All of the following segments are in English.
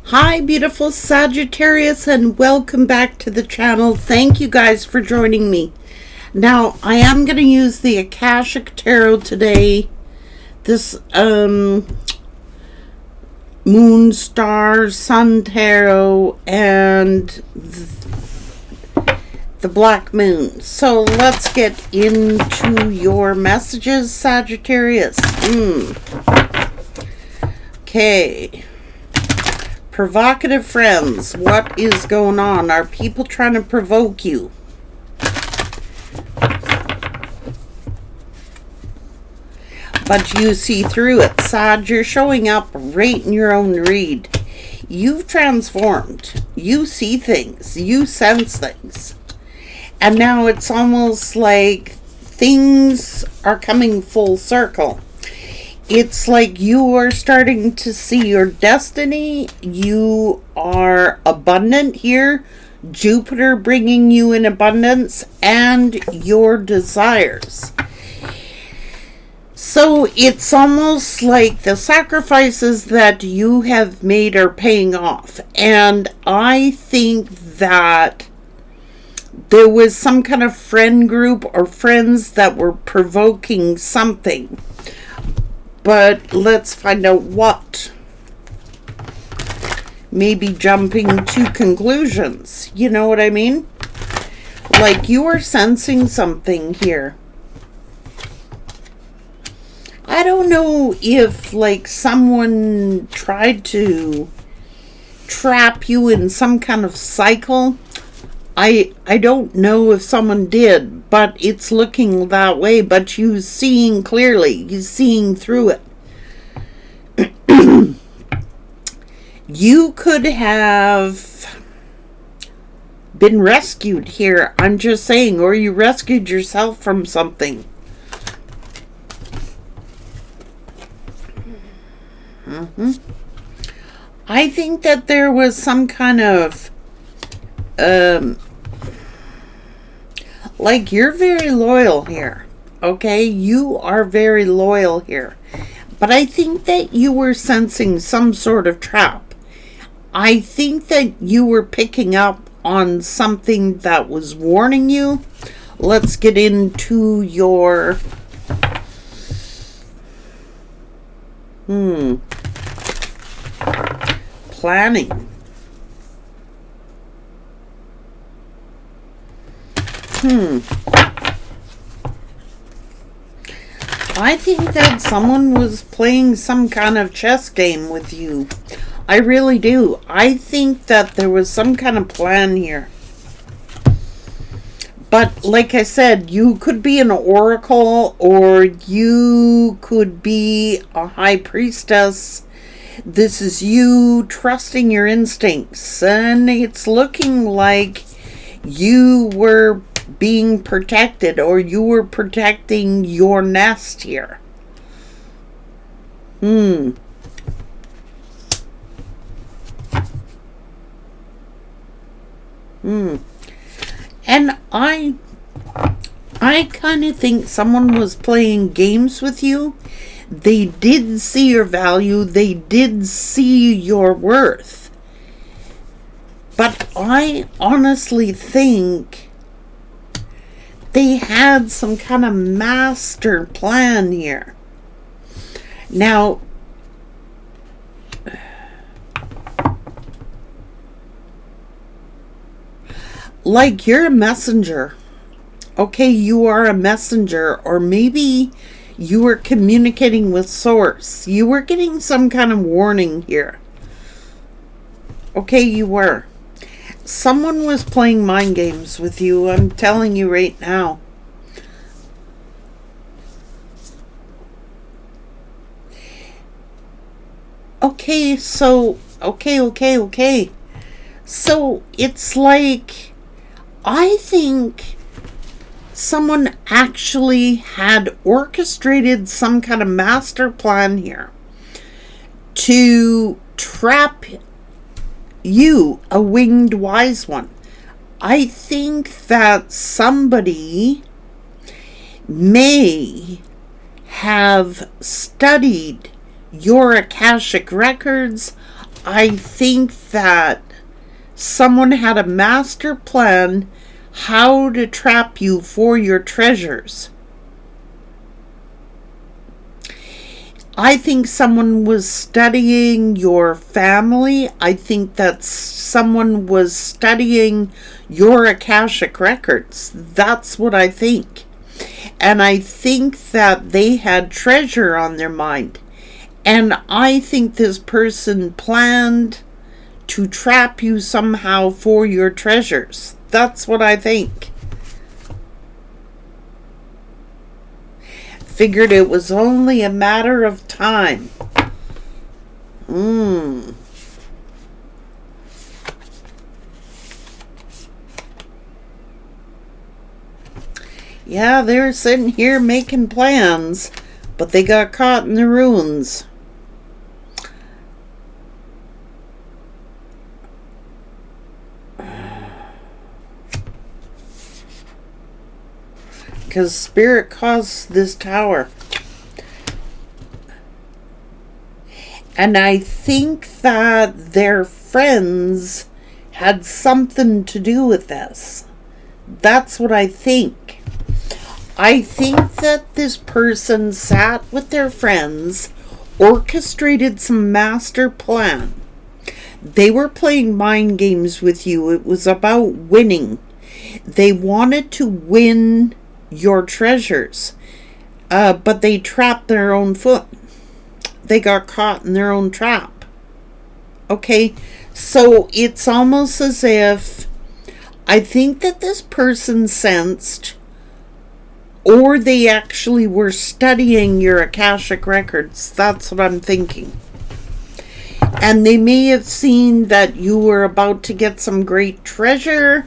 Hi, beautiful Sagittarius, and welcome back to the channel. Thank you guys for joining me. Now, I am going to use the Akashic Tarot today. This Moon, Star, Sun Tarot, and the Black Moon. So let's get into your messages, Sagittarius. Okay. Provocative friends, what is going on? Are people trying to provoke you? But you see through it. Sag, you're showing up right in your own read. You've transformed. You see things. You sense things. And now it's almost like things are coming full circle. It's like you are starting to see your destiny. You are abundant here. Jupiter bringing you in abundance and your desires. So it's almost like the sacrifices that you have made are paying off. And I think that there was some kind of friend group or friends that were provoking something. But let's find out what. Maybe jumping to conclusions. You know what I mean? Like you are sensing something here. I don't know if like someone tried to trap you in some kind of cycle. I don't know if someone did, but it's looking that way. But you seeing clearly, you seeing through it. You could have been rescued here, I'm just saying, or you rescued yourself from something. I think that there was some kind of like you're very loyal here, okay? You are very loyal here. But I think that you were sensing some sort of trap. I think that you were picking up on something that was warning you. Let's get into your planning. I think that someone was playing some kind of chess game with you. I really do. I think that there was some kind of plan here. But like I said, you could be an oracle or you could be a high priestess. This is you trusting your instincts. And it's looking like you were being protected, or you were protecting your nest here. And I kind of think someone was playing games with you. They did see your value. They did see your worth. But I honestly think they had some kind of master plan here. Now, like you're a messenger. Okay, you are a messenger, or maybe you were communicating with source. You were getting some kind of warning here. Okay, you were. Someone was playing mind games with you. I'm telling you right now. Okay, so, okay. So, it's like, I think someone actually had orchestrated some kind of master plan here to trap you, a winged wise one. I think that somebody may have studied your Akashic records. I think that someone had a master plan how to trap you for your treasures. I think someone was studying your family. I think that someone was studying your Akashic records. That's what I think. And I think that they had treasure on their mind. And I think this person planned to trap you somehow for your treasures. That's what I think. Figured it was only a matter of time. Yeah, they're sitting here making plans, but they got caught in the ruins. Because Spirit caused this tower. And I think that their friends had something to do with this. That's what I think. I think that this person sat with their friends, orchestrated some master plan. They were playing mind games with you. It was about winning. They wanted to win your treasures, but they trapped their own foot. They got caught in their own trap. Okay, so it's almost as if I think that this person sensed, or they actually were studying your Akashic records. That's what I'm thinking. And they may have seen that you were about to get some great treasure.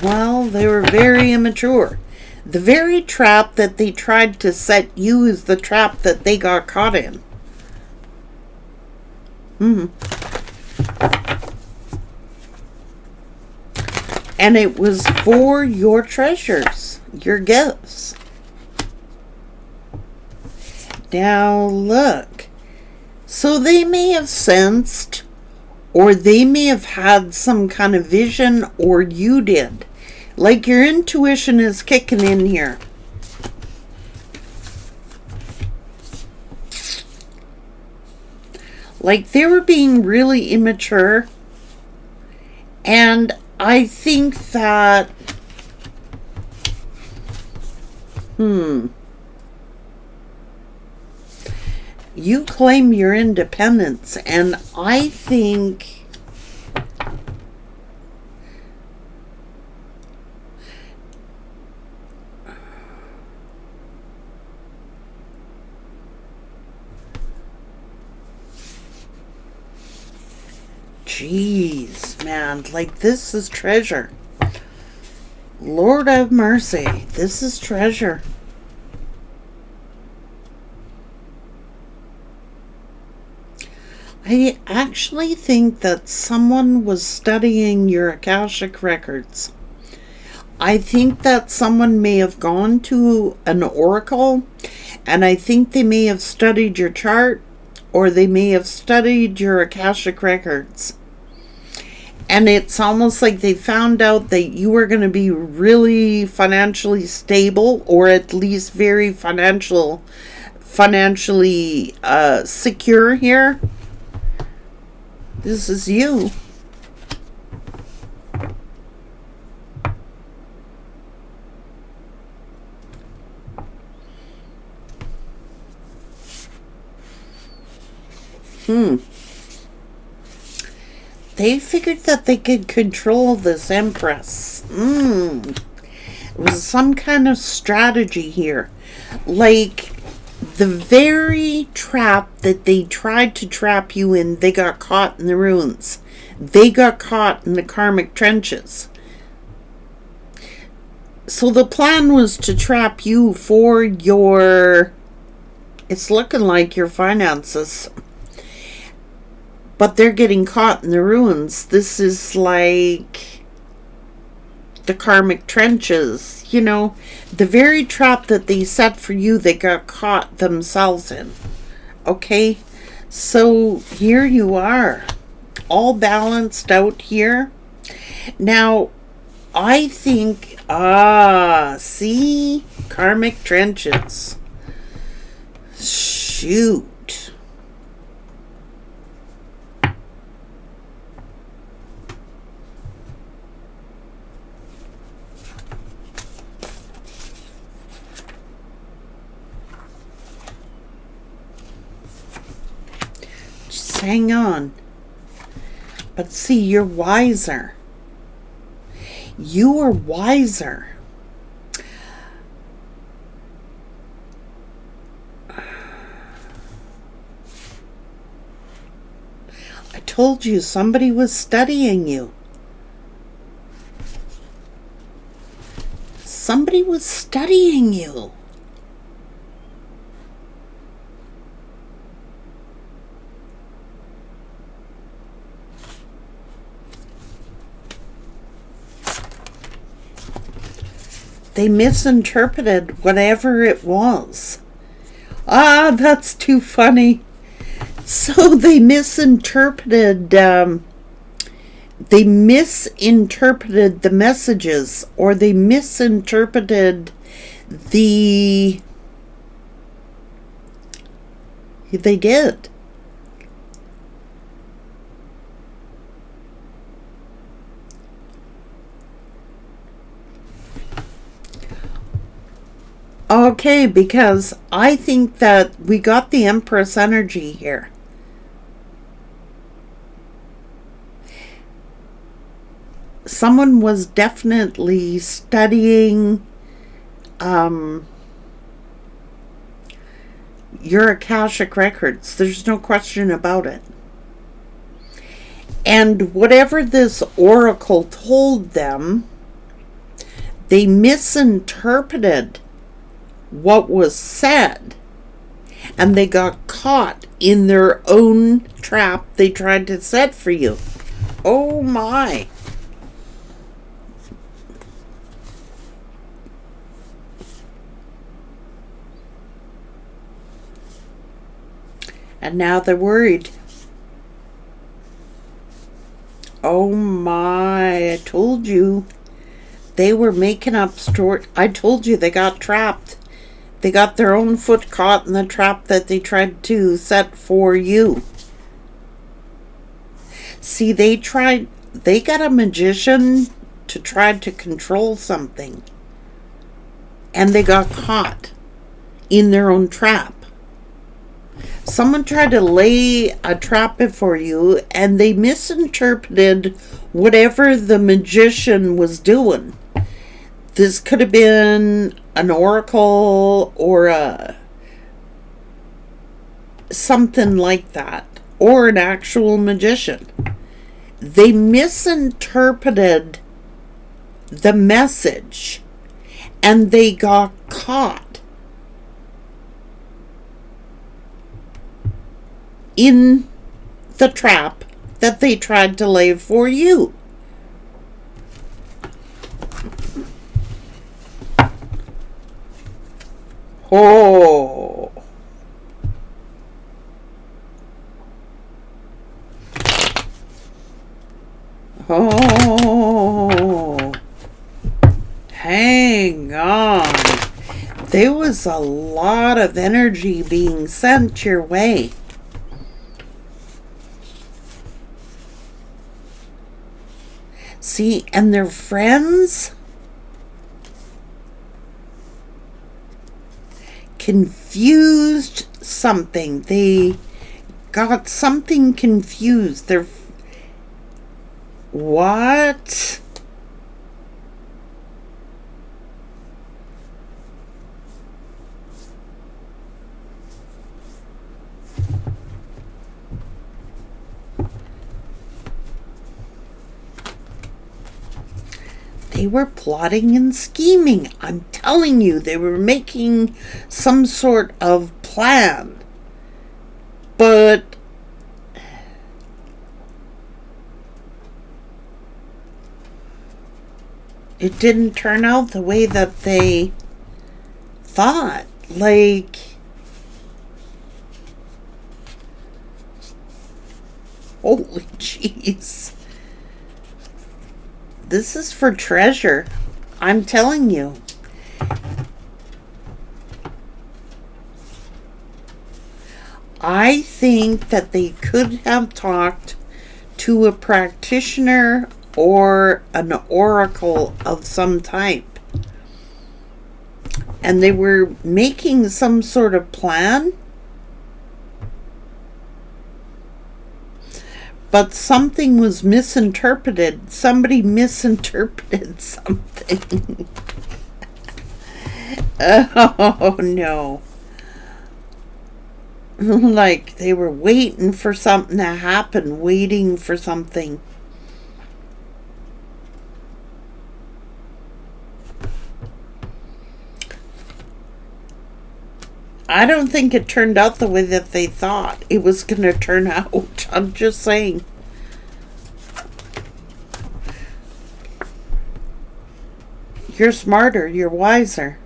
Well, they were very immature. The very trap that they tried to set you is the trap that they got caught in. And it was for your treasures, your gifts. Now look. So they may have sensed, or they may have had some kind of vision, or you did. Like your intuition is kicking in here. Like they were being really immature. And I think that, you claim your independence, and I think jeez, man, like this is treasure. Lord have mercy, this is treasure. I actually think that someone was studying your Akashic records. I think that someone may have gone to an oracle, and I think they may have studied your chart, or they may have studied your Akashic records. And it's almost like they found out that you were going to be really financially stable, or at least very financially secure here. This is you. They figured that they could control this Empress. It was some kind of strategy here. Like, the very trap that they tried to trap you in, they got caught in the ruins. They got caught in the karmic trenches. So the plan was to trap you for your, it's looking like your finances. But they're getting caught in the ruins. This is like the karmic trenches, you know, the very trap that they set for you, they got caught themselves in. Okay? So here you are, all balanced out here. Now, I think, see? Karmic trenches. Shoot. Just hang on. But see, you're wiser. You are wiser. I told you somebody was studying you. Somebody was studying you. They misinterpreted whatever it was. That's too funny. So they misinterpreted the messages, or they misinterpreted they did. Okay, because I think that we got the Empress energy here. Someone was definitely studying your Akashic records. There's no question about it. And whatever this oracle told them, they misinterpreted what was said, and they got caught in their own trap they tried to set for you. Oh my. And now they're worried. Oh my, I told you. They were making up stories. I told you they got trapped. They got their own foot caught in the trap that they tried to set for you. See, they got a magician to try to control something. And they got caught in their own trap. Someone tried to lay a trap before you, and they misinterpreted whatever the magician was doing. This could have been an oracle or something like that, or an actual magician. They misinterpreted the message, and they got caught in the trap that they tried to lay for you. Oh. Oh. Hang on. There was a lot of energy being sent your way. See, and their friends confused something. They got something confused. They're... What? They were plotting and scheming. I'm telling you, they were making some sort of plan. But it didn't turn out the way that they thought. Like, holy jeez. This is for treasure. I'm telling you. I think that they could have talked to a practitioner or an oracle of some type. And they were making some sort of plan. But something was misinterpreted. Somebody misinterpreted something. Oh, no. Like they were waiting for something to happen, waiting for something. I don't think it turned out the way that they thought it was going to turn out. I'm just saying. You're smarter. You're wiser.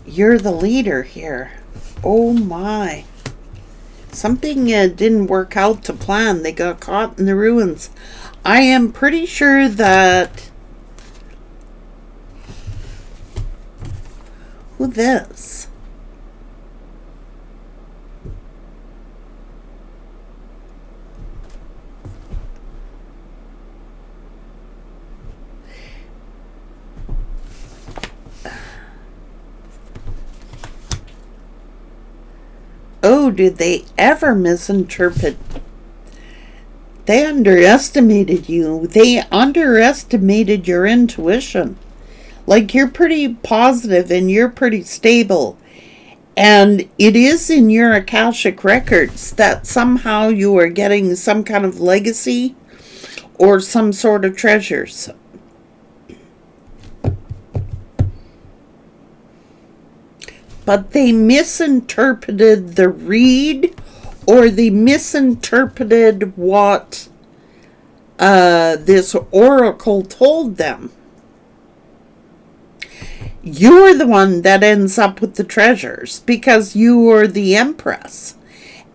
You're the leader here. Oh my. Something didn't work out to plan. They got caught in the ruins. I am pretty sure that... Who this? Oh, did they ever misinterpret? They underestimated you. They underestimated your intuition. Like, you're pretty positive and you're pretty stable. And it is in your Akashic records that somehow you are getting some kind of legacy or some sort of treasures. But they misinterpreted the read, or they misinterpreted what this oracle told them. You're the one that ends up with the treasures because you are the Empress.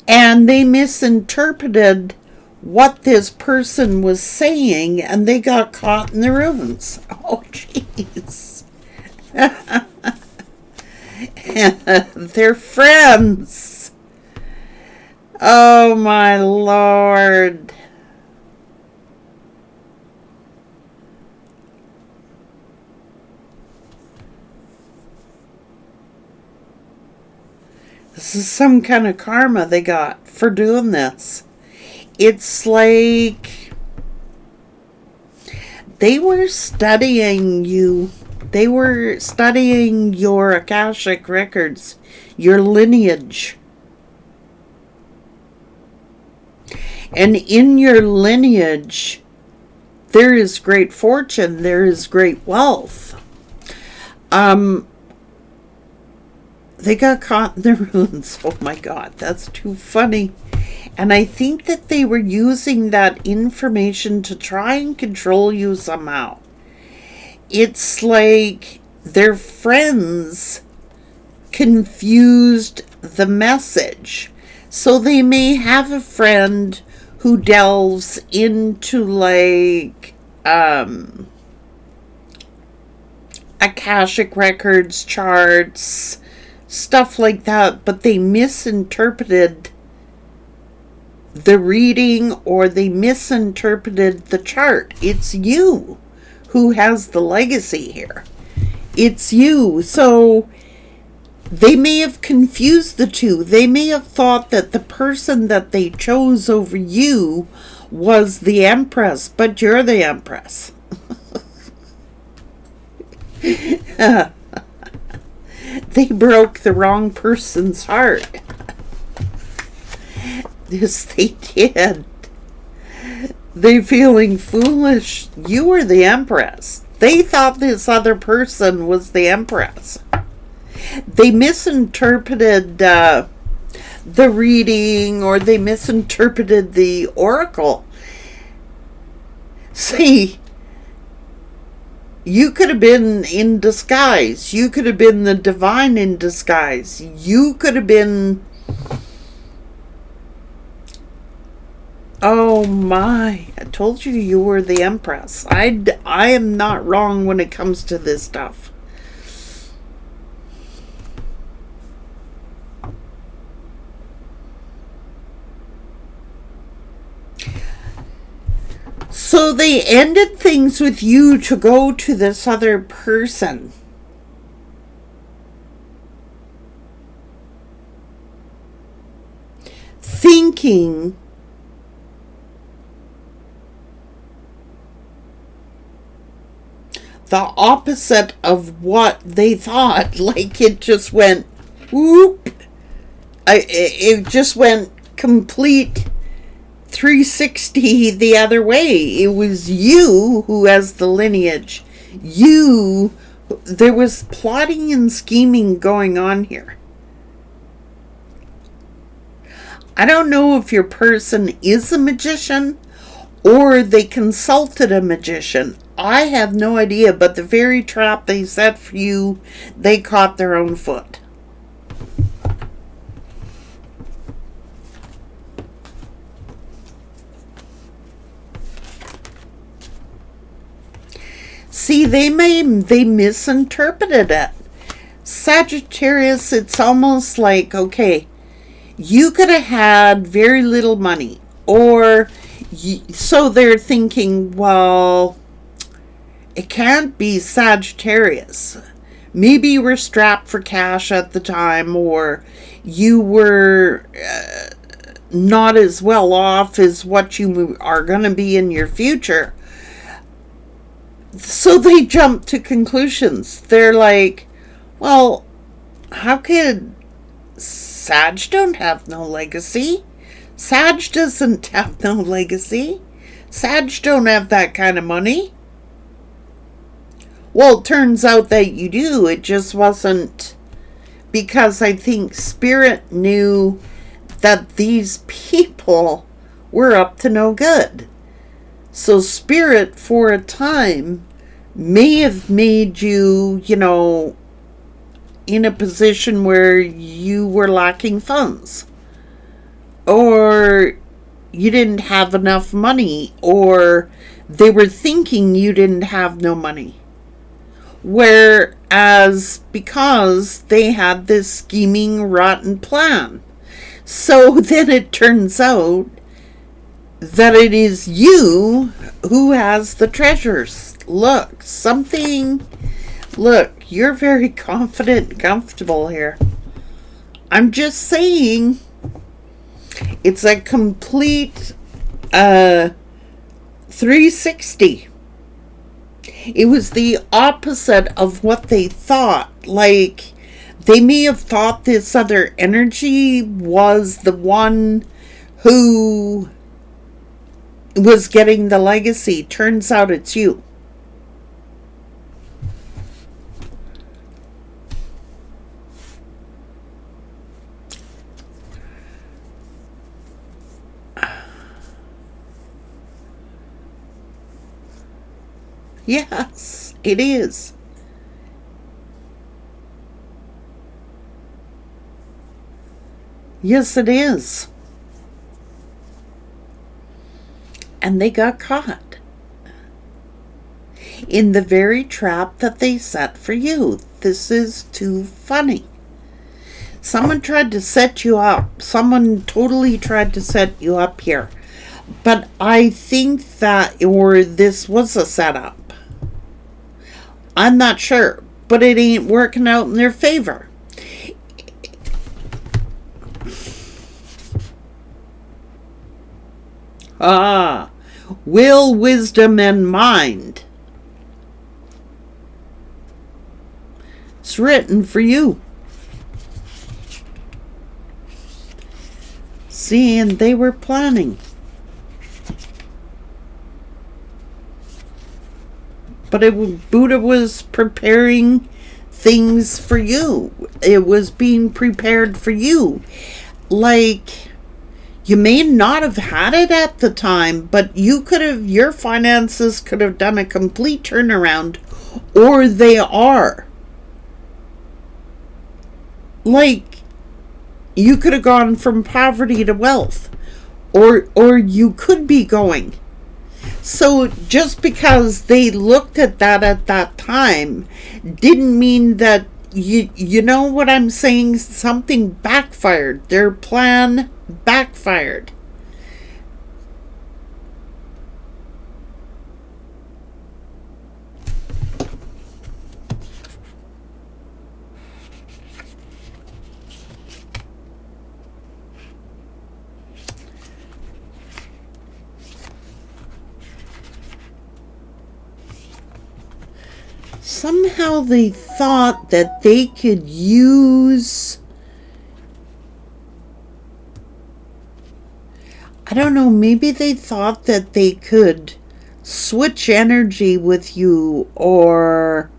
And they misinterpreted what this person was saying and they got caught in the ruins. Oh, jeez. They're friends. Oh, my Lord. This is some kind of karma they got for doing this. It's like they were studying you. They were studying your Akashic records, your lineage. And in your lineage, there is great fortune, there is great wealth. They got caught in the ruins. Oh my God, that's too funny. And I think that they were using that information to try and control you somehow. It's like their friends confused the message. So they may have a friend who delves into like Akashic records, charts, stuff like that, but they misinterpreted the reading or they misinterpreted the chart. It's you who has the legacy here. It's you. So they may have confused the two. They may have thought that the person that they chose over you was the Empress, but you're the Empress. They broke the wrong person's heart. Yes, they did. They feeling foolish. You were the Empress. They thought this other person was the Empress. They misinterpreted the reading or they misinterpreted the oracle. See, You could have been in disguise. You could have been the divine in disguise. You could have been... Oh my, I told you you were the Empress. I am not wrong when it comes to this stuff. So they ended things with you to go to this other person. Thinking the opposite of what they thought. Like it just went whoop. It just went complete 360 the other way. It was you who has the lineage. There was plotting and scheming going on here. I don't know if your person is a magician or they consulted a magician. I have no idea, but the very trap they set for you, they caught their own foot. See, they misinterpreted it. Sagittarius, it's almost like, okay, you could have had very little money, so they're thinking, well, it can't be Sagittarius. Maybe you were strapped for cash at the time, or you were not as well off as what you are going to be in your future. So they jump to conclusions. They're like, well, how could Sag don't have no legacy? Sag doesn't have no legacy. Sag don't have that kind of money. Well, it turns out that you do. It just wasn't, because I think Spirit knew that these people were up to no good. So Spirit, for a time, may have made you, in a position where you were lacking funds. Or you didn't have enough money. Or they were thinking you didn't have no money. Whereas, because they had this scheming, rotten plan. So then it turns out that it is you who has the treasures. Look, you're very confident and comfortable here. I'm just saying, it's a complete 360. It was the opposite of what they thought. Like, they may have thought this other energy was the one who was getting the legacy. Turns out it's you. Yes, it is. Yes, it is. And they got caught in the very trap that they set for you. This is too funny. Someone tried to set you up. Someone totally tried to set you up here. But I think that, or this was a setup. I'm not sure, but it ain't working out in their favor. Will, wisdom, and mind. It's written for you. See, and they were planning. But Buddha was preparing things for you. It was being prepared for you. Like, you may not have had it at the time, but your finances could have done a complete turnaround or they are. Like, you could have gone from poverty to wealth, or you could be going. So just because they looked at that time didn't mean that you know what I'm saying? Something backfired. Their plan backfired. Somehow they thought that they could use, I don't know, maybe they thought that they could switch energy with you or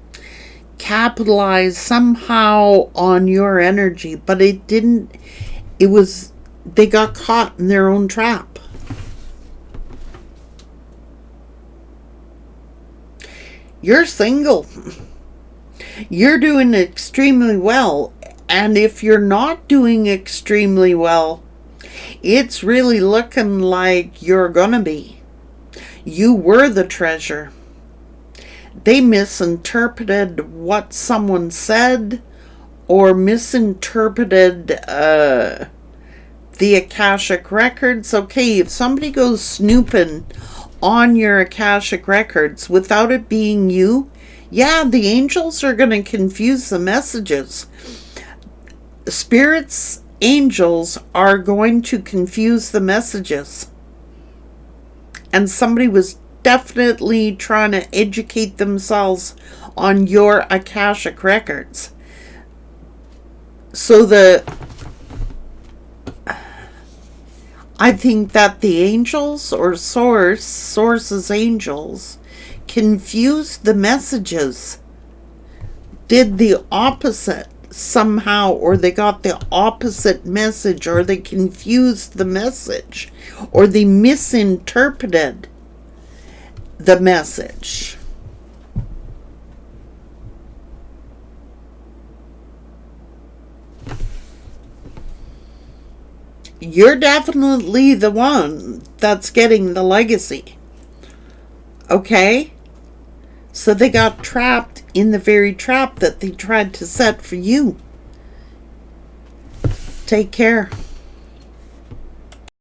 capitalize somehow on your energy, but it didn't. They got caught in their own trap. You're single. You're doing extremely well. And if you're not doing extremely well, it's really looking like you're gonna be. You were the treasure. They misinterpreted what someone said, or misinterpreted the Akashic records. Okay, if somebody goes snooping on your Akashic records without it being you, yeah, the angels are going to confuse the messages. Spirits, angels are going to confuse the messages. And somebody was definitely trying to educate themselves on your Akashic records. So I think that the angels or source's angels confused the messages, did the opposite somehow, or they got the opposite message, or they confused the message, or they misinterpreted the message. You're definitely the one that's getting the legacy. Okay? So they got trapped in the very trap that they tried to set for you. Take care.